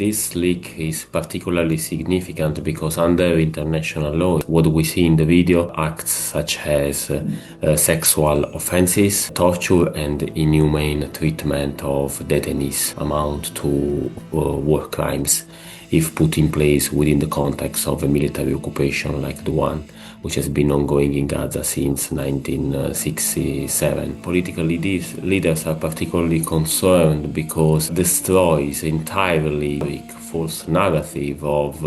This leak is particularly significant because under international law, what we see in the video, acts such as sexual offenses, torture and inhumane treatment of detainees amount to war crimes if put in place within the context of a military occupation like the one which has been ongoing in Gaza since 1967. Political leaders are particularly concerned because it destroys entirely the false narrative of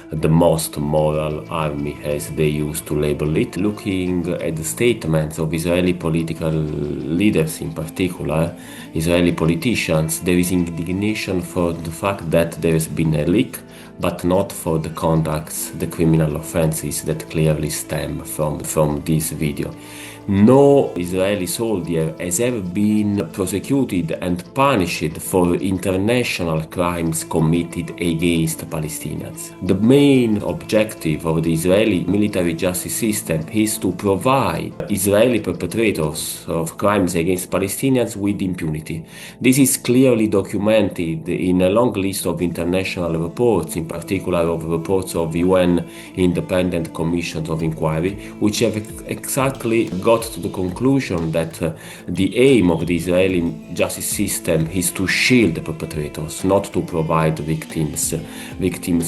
the most moral army, as they used to label it. Looking at the statements of Israeli political leaders, in particular Israeli politicians, there is indignation for the fact that there has been a leak, but not for the contacts, the criminal offenses that clearly stem from this video. No Israeli soldier has ever been prosecuted and punished for international crimes committed against Palestinians. The main objective of the Israeli military justice system is to provide Israeli perpetrators of crimes against Palestinians with impunity. This is clearly documented in a long list of international reports, in particular of reports of UN independent commissions of inquiry, which have exactly got to the conclusion that the aim of the Israeli justice system is to shield the perpetrators, not to provide victims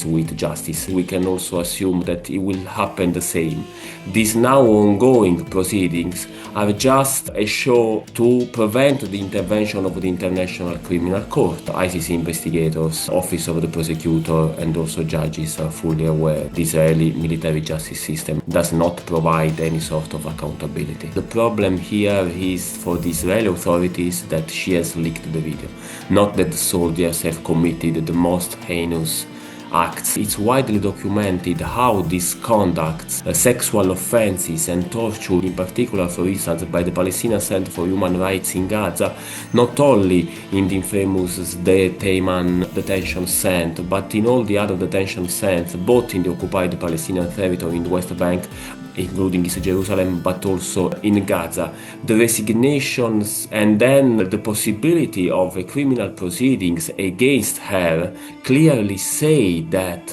with justice. We can also assume that it will happen the same. These now ongoing proceedings are just a show to prevent the intervention of the International Criminal Court. ICC investigators, Office of the Prosecutor, and also judges are fully aware the Israeli military justice system does not provide any sort of accountability. The problem here is for the Israeli authorities that she has leaked the video, not that the soldiers have committed the most heinous acts. It's widely documented how these conducts, sexual offenses and torture, in particular, for instance, by the Palestinian Center for Human Rights in Gaza, not only in the infamous Teiman detention center, but in all the other detention centers, both in the occupied Palestinian territory in the West Bank, including East Jerusalem, but also in Gaza. The resignations and then the possibility of a criminal proceedings against her clearly say that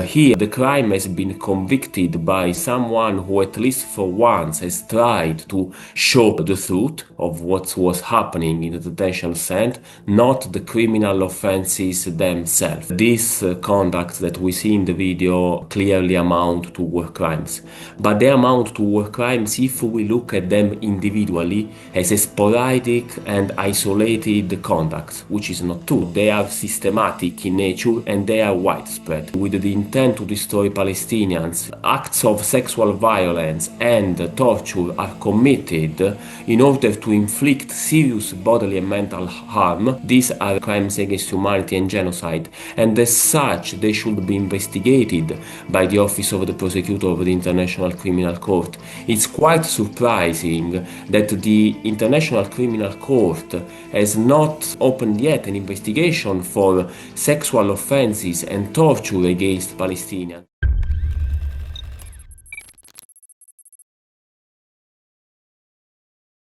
here the crime has been convicted by someone who at least for once has tried to show the truth of what was happening in the detention center, not the criminal offenses themselves. These conducts that we see in the video clearly amount to war crimes. But they amount to war crimes if we look at them individually as a sporadic and isolated conduct, which is not true. They are systematic in nature and they are widespread, with the intent to destroy Palestinians. Acts of sexual violence and torture are committed in order to inflict serious bodily and mental harm. These are crimes against humanity and genocide, and as such they should be investigated by the Office of the Prosecutor of the International Criminal Court. It's quite surprising that the International Criminal Court has not opened yet an investigation for sexual offenses and torture against Palestinians.